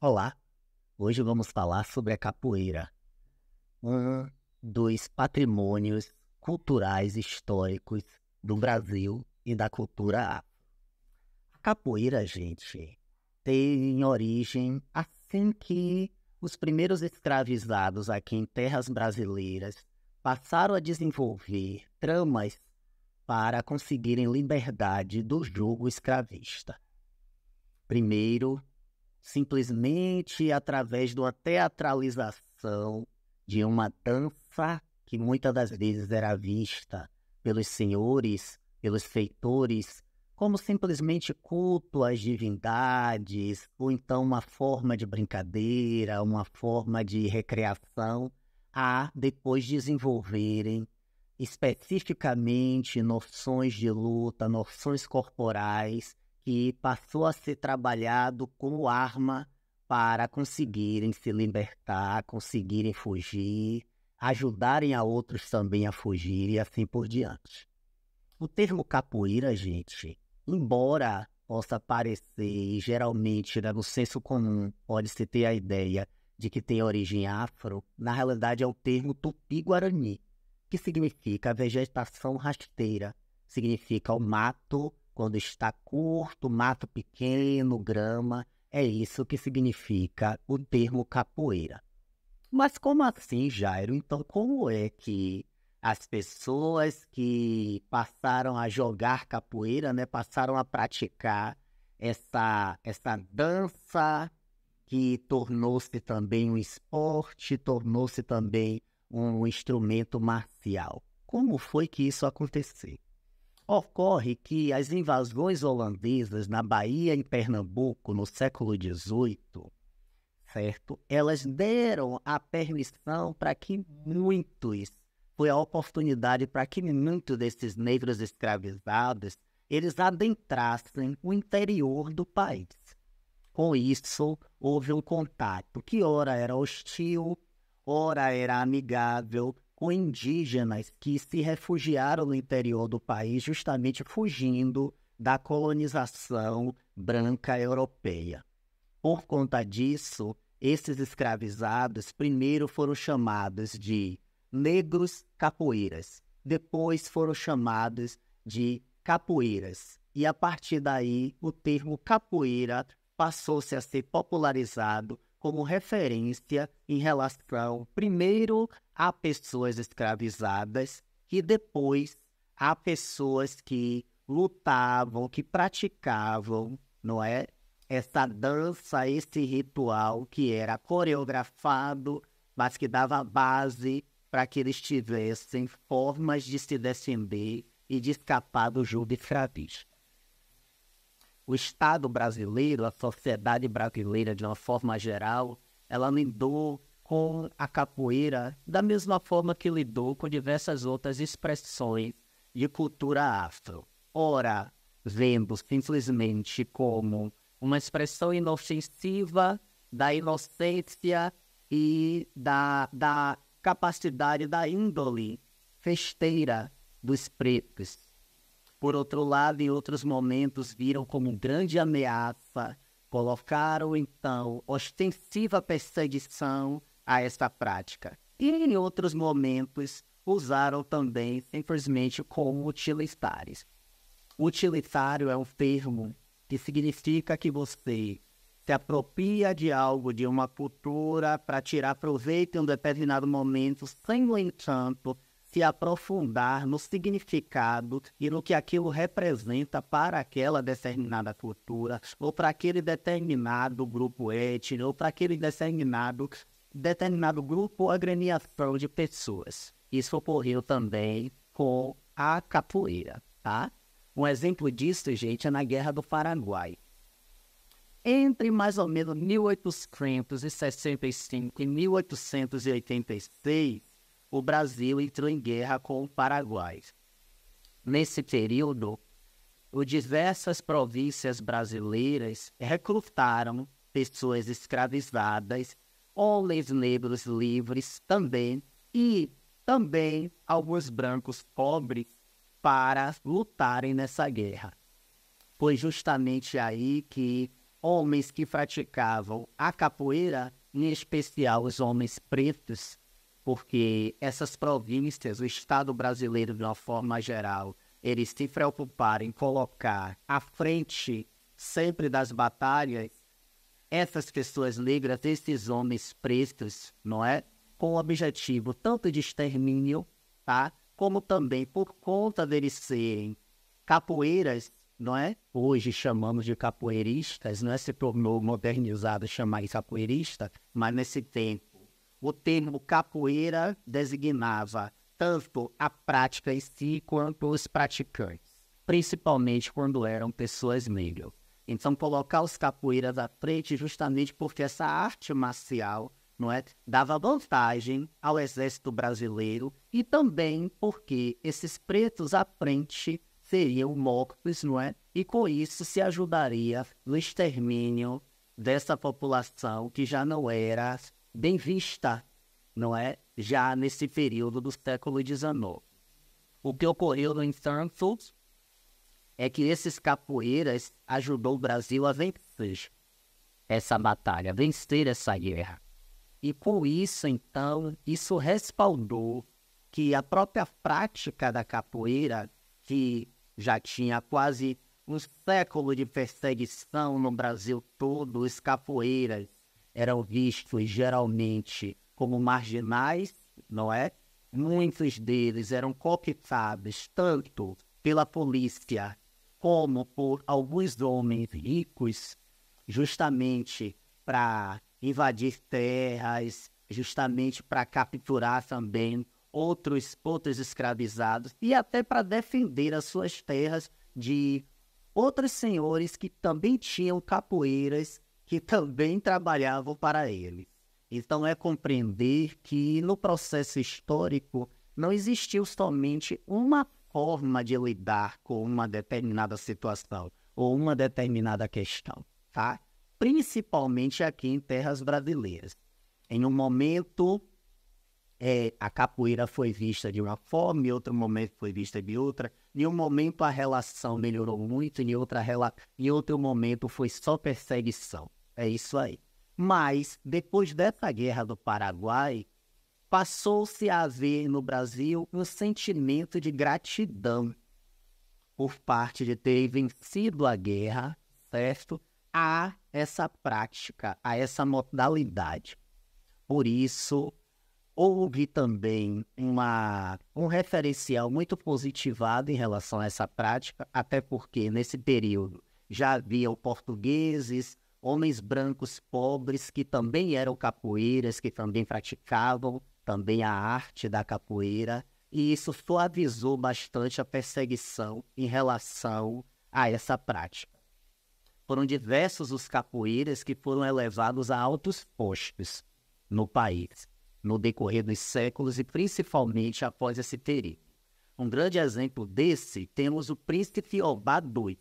Olá, hoje vamos falar sobre a capoeira, um dos patrimônios culturais históricos do Brasil e da cultura afro. A capoeira, gente, tem origem assim que os primeiros escravizados aqui em terras brasileiras passaram a desenvolver tramas para conseguirem liberdade do jugo escravista. Primeiro, simplesmente através de uma teatralização de uma dança que muitas das vezes era vista pelos senhores, pelos feitores, como simplesmente culto às divindades, ou então uma forma de brincadeira, uma forma de recreação, a depois desenvolverem especificamente noções de luta, noções corporais, que passou a ser trabalhado como arma para conseguirem se libertar, conseguirem fugir, ajudarem a outros também a fugir e assim por diante. O termo capoeira, gente, embora possa parecer, e geralmente, né, no senso comum, pode-se ter a ideia de que tem origem afro, na realidade é o termo tupi-guarani, que significa vegetação rasteira, significa o mato quando está curto, mato pequeno, grama, é isso que significa o termo capoeira. Mas como assim, Jairo? Então, como é que as pessoas que passaram a jogar capoeira, né, passaram a praticar essa dança que tornou-se também um esporte, tornou-se também um instrumento marcial? Como foi que isso aconteceu? Ocorre que as invasões holandesas na Bahia e Pernambuco no século XVIII, certo? Elas deram a permissão para que foi a oportunidade para que muitos desses negros escravizados, eles adentrassem o interior do país. Com isso, houve um contato que ora era hostil, ora era amigável, com indígenas que se refugiaram no interior do país justamente fugindo da colonização branca europeia. Por conta disso, esses escravizados primeiro foram chamados de negros capoeiras, depois foram chamados de capoeiras. E a partir daí, o termo capoeira passou-se a ser popularizado como referência em relação, primeiro, a pessoas escravizadas e depois a pessoas que lutavam, que praticavam, não é? Essa dança, esse ritual que era coreografado, mas que dava base para que eles tivessem formas de se defender e de escapar do jugo escravista. O Estado brasileiro, a sociedade brasileira, de uma forma geral, ela lidou com a capoeira da mesma forma que lidou com diversas outras expressões de cultura afro. Ora, vendo simplesmente como uma expressão inofensiva da inocência e da capacidade da índole festeira dos pretos. Por outro lado, em outros momentos, viram como grande ameaça, colocaram, então, ostensiva perseguição a essa prática. E, em outros momentos, usaram também simplesmente como utilitários. Utilitário é um termo que significa que você se apropria de algo, de uma cultura, para tirar proveito em um determinado momento, sem, no entanto, se aprofundar no significado e no que aquilo representa para aquela determinada cultura, ou para aquele determinado grupo étnico, ou para aquele determinado grupo ou agremiação de pessoas. Isso ocorreu também com a capoeira, tá? Um exemplo disso, gente, é na Guerra do Paraguai. Entre mais ou menos 1865 e 1886, o Brasil entrou em guerra com o Paraguai. Nesse período, diversas províncias brasileiras recrutaram pessoas escravizadas, homens negros livres também, e também alguns brancos pobres para lutarem nessa guerra. Foi justamente aí que homens que praticavam a capoeira, em especial os homens pretos, porque essas províncias, o Estado brasileiro de uma forma geral, eles se preocuparam em colocar à frente sempre das batalhas essas pessoas negras, esses homens pretos, não é? Com o objetivo tanto de extermínio, tá? Como também por conta deles serem capoeiras, não é? Hoje chamamos de capoeiristas, não é? Se tornou modernizado chamar isso capoeirista, mas nesse tempo o termo capoeira designava tanto a prática em si quanto os praticantes, principalmente quando eram pessoas negras. Então, colocar os capoeiras à frente justamente porque essa arte marcial, não é, dava vantagem ao exército brasileiro e também porque esses pretos à frente seriam mortos, não é? E com isso se ajudaria no extermínio dessa população que já não era bem vista, não é? Já nesse período do século XIX. O que ocorreu, no entanto, é que esses capoeiras ajudou o Brasil a vencer essa batalha, vencer essa guerra. E com isso, então, isso respaldou que a própria prática da capoeira, que já tinha quase um século de perseguição no Brasil todo, os capoeiras eram vistos geralmente como marginais, não é? Muitos deles eram cooptados tanto pela polícia como por alguns homens ricos, justamente para invadir terras, justamente para capturar também outros escravizados e até para defender as suas terras de outros senhores que também tinham capoeiras que também trabalhavam para eles. Então é compreender que no processo histórico não existiu somente uma forma de lidar com uma determinada situação ou uma determinada questão, tá? Principalmente aqui em terras brasileiras. Em um momento, a capoeira foi vista de uma forma, em outro momento foi vista de outra. Em um momento a relação melhorou muito, em outro momento foi só perseguição. É isso aí. Mas, depois dessa Guerra do Paraguai, passou-se a haver no Brasil um sentimento de gratidão por parte de ter vencido a guerra, certo? A essa prática, a essa modalidade. Por isso, houve também um referencial muito positivado em relação a essa prática, até porque nesse período já haviam portugueses, homens brancos pobres que também eram capoeiras, que também praticavam também a arte da capoeira, e isso suavizou bastante a perseguição em relação a essa prática. Foram diversos os capoeiras que foram elevados a altos postos no país, no decorrer dos séculos e principalmente após esse período. Um grande exemplo desse temos o príncipe Obá II,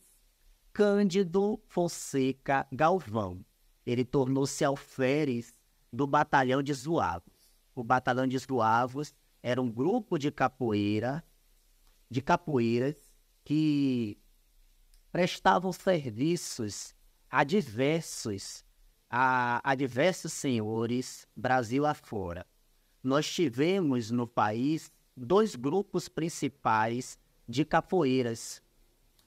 Cândido Fonseca Galvão. Ele tornou-se alferes do batalhão de Zuavos. O batalhão de Zuavos era um grupo de capoeiras que prestavam serviços a diversos senhores Brasil afora. Nós tivemos no país 2 grupos principais de capoeiras.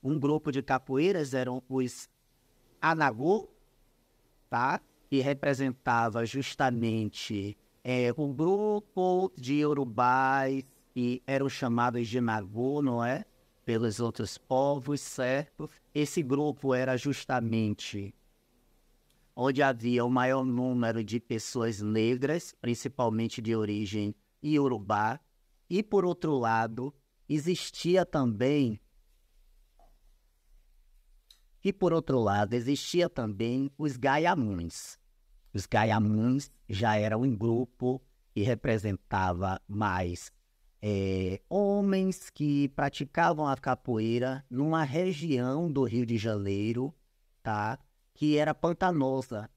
Um grupo de capoeiras eram os Anagô, tá? Que representava justamente um grupo de iorubás que eram chamados de Nagô, não é? Pelos outros povos, certo? Esse grupo era justamente onde havia o maior número de pessoas negras, principalmente de origem iorubá, e por outro lado, existia também os Gaiamuns. Os Gaiamuns já eram um grupo que representava mais homens que praticavam a capoeira numa região do Rio de Janeiro, tá? Que era pantanosa.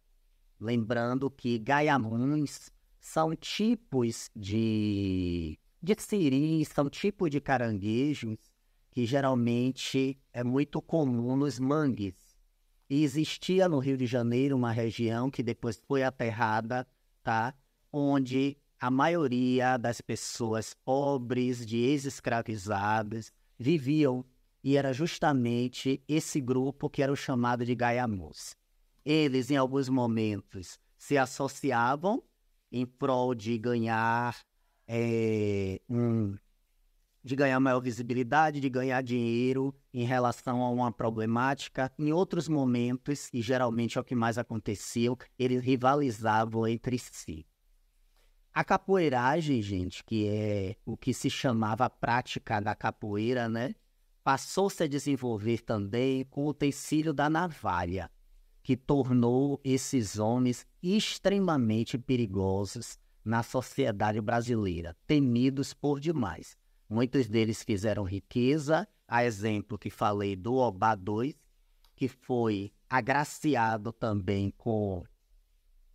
Lembrando que Gaiamuns são tipos de siris, são tipos de caranguejos que geralmente é muito comum nos mangues. E existia no Rio de Janeiro uma região que depois foi aterrada, tá? Onde a maioria das pessoas pobres, de ex-escravizados, viviam. E era justamente esse grupo que era o chamado de Gaiamus. Eles, em alguns momentos, se associavam em prol de ganhar, de ganhar maior visibilidade, de ganhar dinheiro em relação a uma problemática. Em outros momentos, e geralmente é o que mais acontecia, eles rivalizavam entre si. A capoeiragem, gente, que é o que se chamava a prática da capoeira, né? Passou-se a desenvolver também com o utensílio da navalha, que tornou esses homens extremamente perigosos na sociedade brasileira, temidos por demais. Muitos deles fizeram riqueza, a exemplo que falei do Obá II, que foi agraciado também com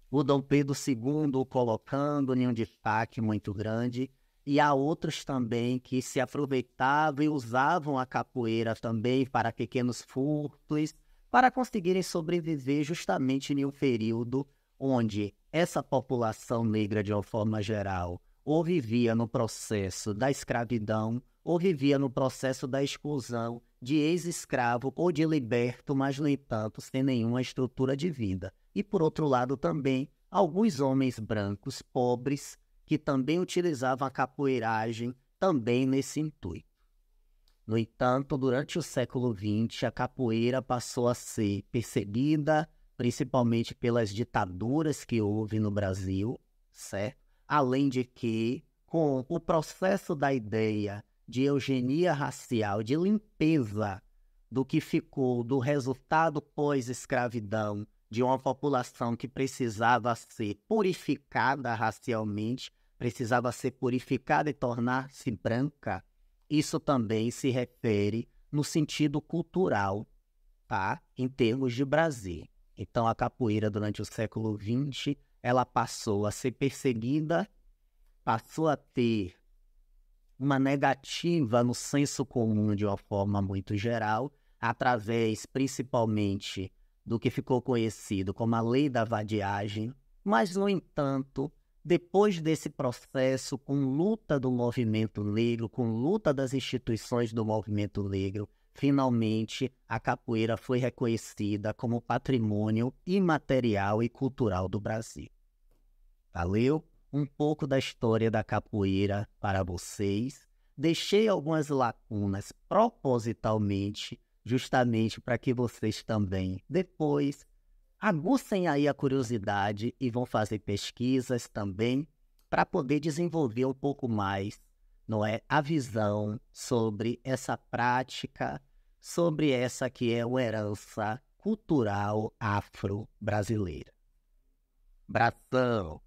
o Dom Pedro II colocando em um destaque muito grande, e há outros também que se aproveitavam e usavam a capoeira também para pequenos furtos, para conseguirem sobreviver justamente em um período onde essa população negra, de uma forma geral, ou vivia no processo da escravidão, ou vivia no processo da exclusão de ex-escravo ou de liberto, mas, no entanto, sem nenhuma estrutura de vida. E, por outro lado, também, alguns homens brancos pobres que também utilizavam a capoeiragem também nesse intuito. No entanto, durante o século XX, a capoeira passou a ser perseguida, principalmente pelas ditaduras que houve no Brasil, certo? Além de que, com o processo da ideia de eugenia racial, de limpeza do que ficou do resultado pós-escravidão, de uma população que precisava ser purificada racialmente, precisava ser purificada e tornar-se branca, isso também se refere no sentido cultural, tá? Em termos de Brasil. Então, a capoeira, durante o século XX, ela passou a ser perseguida, passou a ter uma negativa no senso comum de uma forma muito geral, através, principalmente, do que ficou conhecido como a Lei da Vadiagem, mas, no entanto, depois desse processo, com luta do movimento negro, com luta das instituições do movimento negro, finalmente a capoeira foi reconhecida como patrimônio imaterial e cultural do Brasil. Valeu? Um pouco da história da capoeira para vocês. Deixei algumas lacunas propositalmente, justamente para que vocês também depois aguçem aí a curiosidade e vão fazer pesquisas também para poder desenvolver um pouco mais, não é, a visão sobre essa prática, sobre essa que é uma herança cultural afro-brasileira. Abração!